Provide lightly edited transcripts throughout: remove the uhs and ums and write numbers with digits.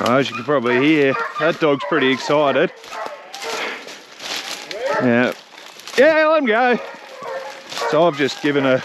As you can probably hear, that dog's pretty excited. Yeah, let him go. So I've just given a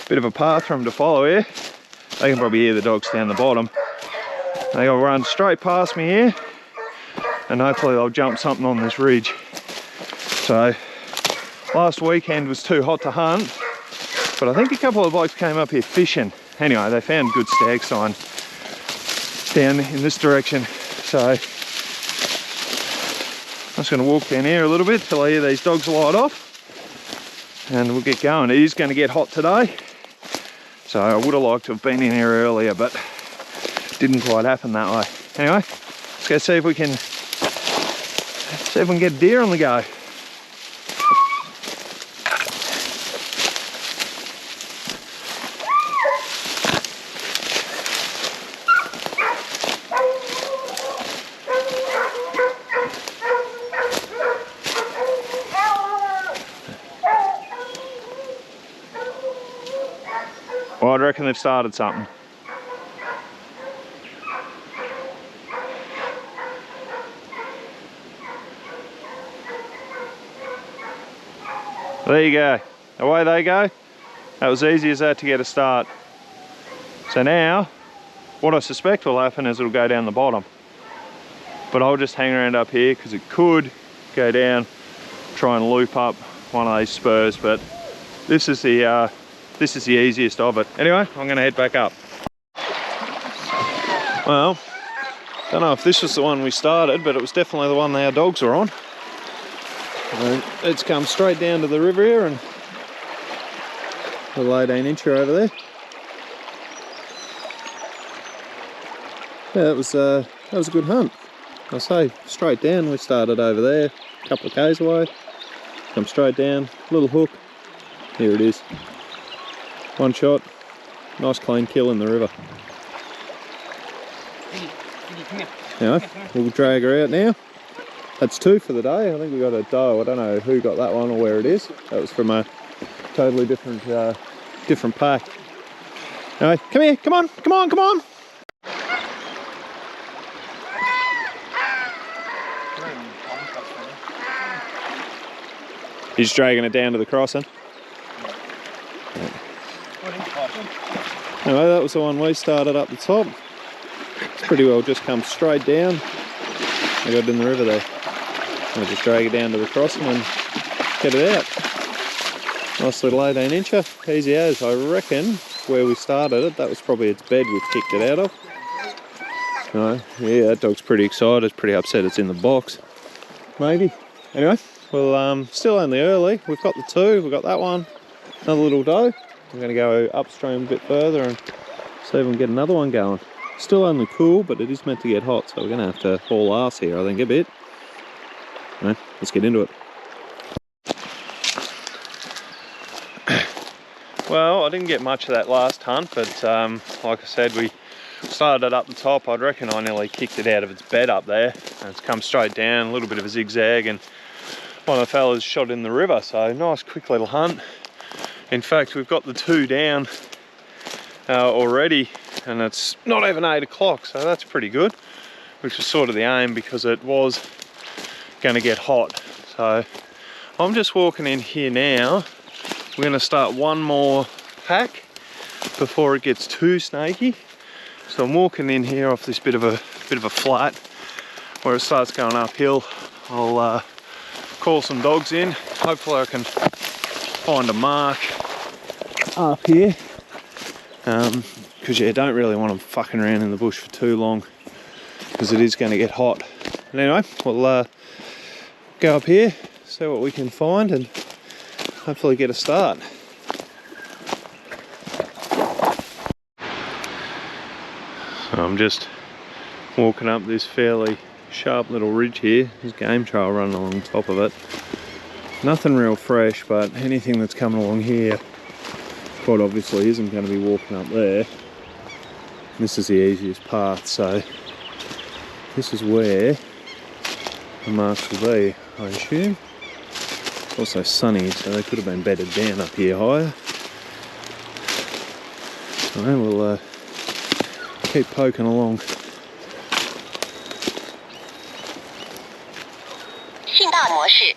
bit of a path for him to follow here. They can probably hear the dogs down the bottom. They'll run straight past me here, and hopefully they'll jump something on this ridge. So last weekend was too hot to hunt, but I think a couple of blokes came up here fishing. Anyway, they found good stag sign down in this direction. So I'm just going to walk down here a little bit till I hear these dogs light off, and we'll get going. It is going to get hot today, so I would have liked to have been in here earlier, but didn't quite happen that way. Anyway, let's go see if we can get a deer on the go. Well, I reckon they've started something. There you go. Away they go. That was easy as that to get a start. So now, what I suspect will happen is it'll go down the bottom. But I'll just hang around up here because it could go down, try and loop up one of these spurs. But this is the easiest of it. Anyway, I'm going to head back up. Well, don't know if this was the one we started, but it was definitely the one that our dogs were on. And it's come straight down to the river here, and the 18-incher over there. Yeah, that was a good hunt. I say straight down. We started over there, a couple of k's away. Come straight down, little hook. Here it is. One shot, nice clean kill in the river. Anyway, we'll drag her out now. That's two for the day. I think we got a doe. I don't know who got that one or where it is. That was from a totally different pack. Anyway, come here, come on. He's dragging it down to the crossing. Anyway, that was the one we started up the top. It's pretty well just come straight down. I got it in the river there. I'll just drag it down to the crossing and get it out. Nice little 18-incher, easy as. I reckon where we started it, that was probably its bed we've kicked it out of. Yeah, that dog's pretty excited, it's pretty upset it's in the box. Maybe. Anyway, well, still only early. We've got the two, we've got that one, another little doe. I'm going to go upstream a bit further and see if we can get another one going. Still only cool, but it is meant to get hot, so we're going to have to haul ass here, I think, a bit. Right, let's get into it. Well, I didn't get much of that last hunt, but like I said, we started up the top. I'd reckon I nearly kicked it out of its bed up there. And it's come straight down, a little bit of a zigzag, and one of the fellas shot in the river, so nice quick little hunt. In fact, we've got the two down already, and it's not even 8 o'clock, so that's pretty good, which was sort of the aim because it was going to get hot. So I'm just walking in here now. We're going to start one more pack before it gets too snaky. So I'm walking in here off this bit of a flat where it starts going uphill. I'll call some dogs in. Hopefully I can find a mark up here. Because yeah, don't really want them fucking around in the bush for too long because it is going to get hot. But anyway, we'll go up here, see what we can find, and hopefully get a start. So I'm just walking up this fairly sharp little ridge here. There's game trail running along the top of it. Nothing real fresh, but anything that's coming along here quite obviously isn't going to be walking up there. This is the easiest path, so this is where the marks will be, I assume. It's also sunny, so they could have been bedded down up here higher. So we'll keep poking along 模式。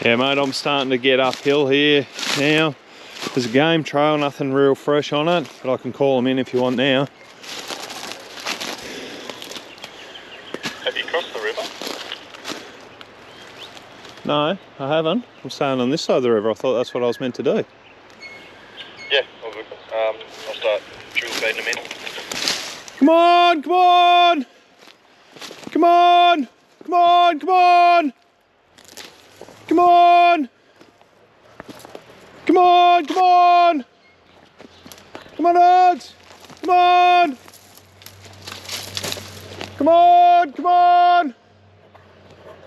Yeah, mate, I'm starting to get uphill here now. There's a game trail, nothing real fresh on it, but I can call them in if you want now. Have you crossed the river? No, I haven't. I'm staying on this side of the river. I thought that's what I was meant to do. Yeah, all good. I'll start drill feeding them in. Come on, come on! Come on! Come on, come on! Come on! Come on, come on! Come on, lads! Come on! Come on, come on!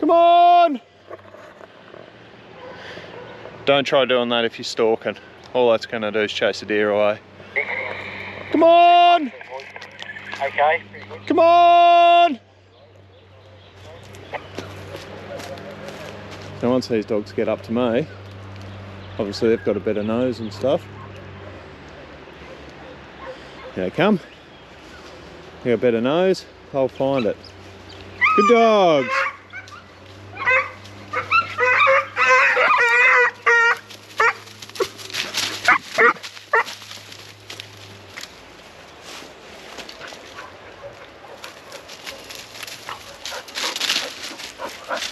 Come on! Don't try doing that if you're stalking. All that's going to do is chase the deer away. Come on! Okay, pretty good. Come on! Now once these dogs get up to me, obviously they've got a better nose and stuff. Here they come. They got a better nose, they'll find it. Good dogs!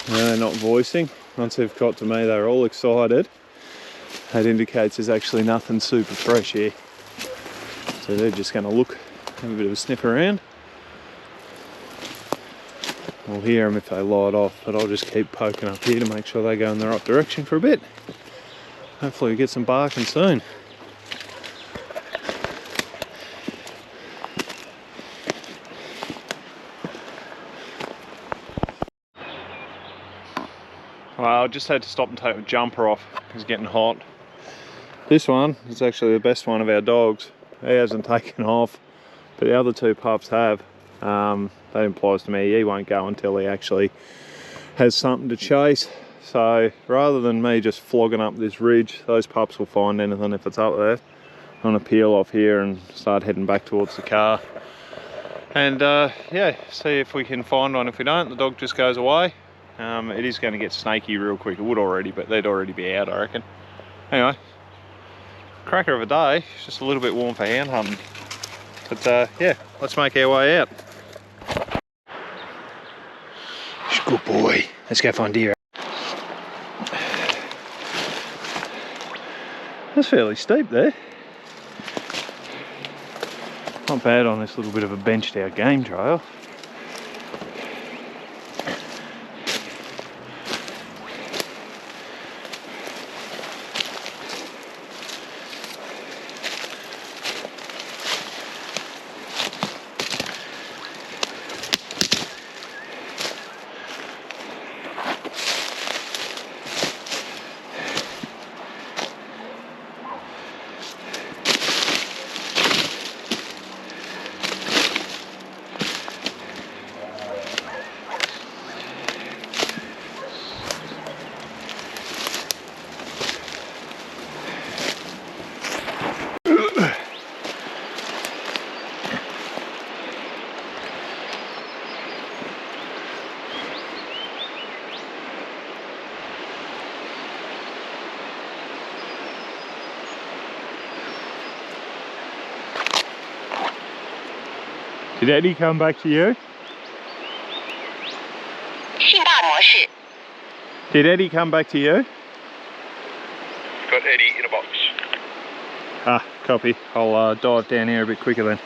They're not voicing. Once they've got to me, they're all excited. That indicates there's actually nothing super fresh here. So they're just going to look, have a bit of a sniff around. We'll hear them if they light off, but I'll just keep poking up here to make sure they go in the right direction for a bit. Hopefully we get some barking soon. Well, I just had to stop and take the jumper off. It's getting hot. This one is actually the best one of our dogs. He hasn't taken off, but the other two pups have. That implies to me he won't go until he actually has something to chase. So rather than me just flogging up this ridge, those pups will find anything if it's up there. I'm gonna peel off here and start heading back towards the car. And yeah, see if we can find one. If we don't, the dog just goes away. It is going to get snaky real quick. It would already, but they'd already be out, I reckon. Anyway, cracker of a day. It's just a little bit warm for hand hunting. But yeah, let's make our way out. Good boy. Let's go find deer. That's fairly steep there. Not bad on this little bit of a benched out game trail. Did Eddie come back to you? Did Eddie come back to you? Got Eddie in a box. Ah, copy. I'll dive down here a bit quicker then.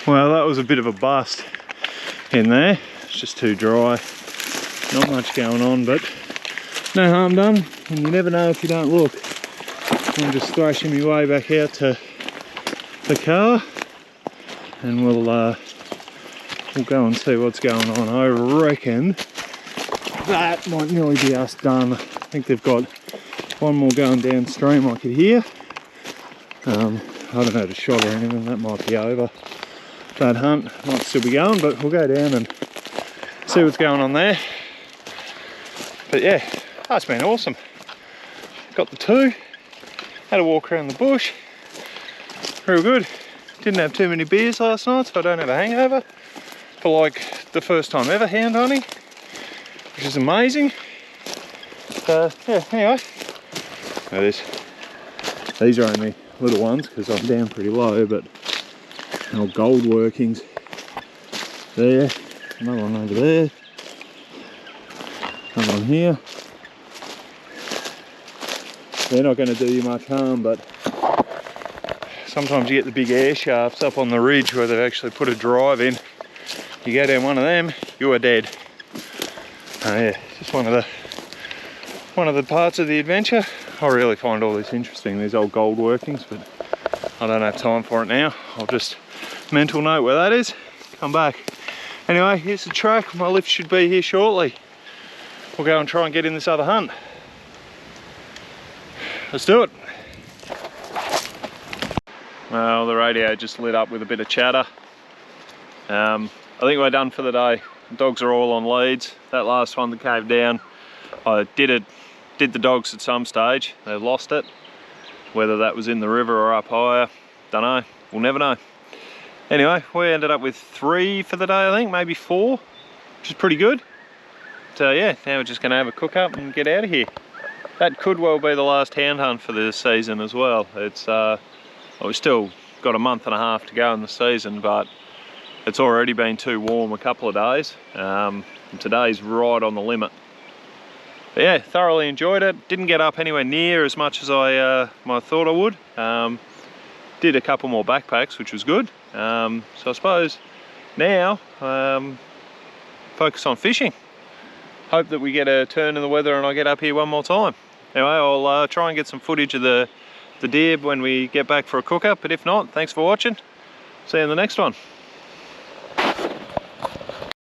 Well, that was a bit of a bust in there. It's just too dry. Not much going on, but no harm done. And you never know if you don't look. I'm just thrashing my way back out to the car, and we'll go and see what's going on. I reckon that might nearly be us done. I think they've got one more going downstream I could hear. I don't know, to shot or anything. That might be over. That hunt might still be going, but we'll go down and see what's going on there. But yeah, that's been awesome. Got the 2, had a walk around the bush, real good. Didn't have too many beers last night, so I don't have a hangover for like the first time ever hound hunting, which is amazing. So yeah, anyway, these are only little ones because I'm down pretty low, but old gold workings there, another one over there, another one here. They're not going to do you much harm, but sometimes you get the big air shafts up on the ridge where they've actually put a drive in. You go down one of them, you are dead. Oh yeah, just one of the parts of the adventure. I really find all this interesting, these old gold workings, but I don't have time for it now. I'll just mental note where that is, come back. Anyway, here's the track. My lift should be here shortly. We'll go and try and get in this other hunt. Let's do it. Well, the radio just lit up with a bit of chatter. I think we're done for the day. The dogs are all on leads. That last one that caved down, I did the dogs at some stage. They lost it. Whether that was in the river or up higher, don't know. We'll never know. Anyway, we ended up with 3 for the day, I think, maybe 4, which is pretty good. So yeah, now we're just gonna have a cook up and get out of here. That could well be the last hound hunt for this season as well. It's we've still got a month and a half to go in the season, but it's already been too warm a couple of days. And today's right on the limit. But yeah, thoroughly enjoyed it. Didn't get up anywhere near as much as I thought I would. Did a couple more backpacks, which was good. So I suppose now focus on fishing. Hope that we get a turn in the weather and I get up here one more time. Anyway, I'll try and get some footage of the deer when we get back for a cook up, but if not, thanks for watching. See you in the next one.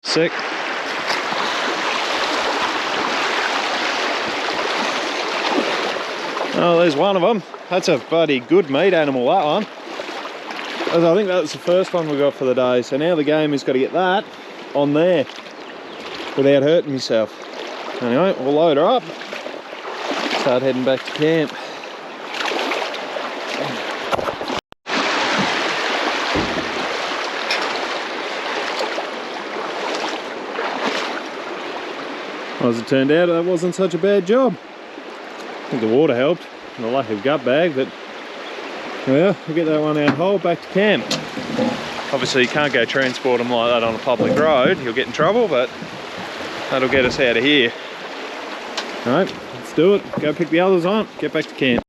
Sick. Oh, there's one of them. That's a bloody good meat animal, that one. I think that was the first one we got for the day, so now the game is got to get that on there without hurting myself. Anyway, we'll load her up, start heading back to camp. Well, as it turned out, that wasn't such a bad job. I think the water helped and the lack of gut bag, but well, we'll get that one out whole, back to camp. Obviously you can't go transport them like that on a public road, you'll get in trouble, but that'll get us out of here. Alright, let's do it. Go pick the others on, get back to camp.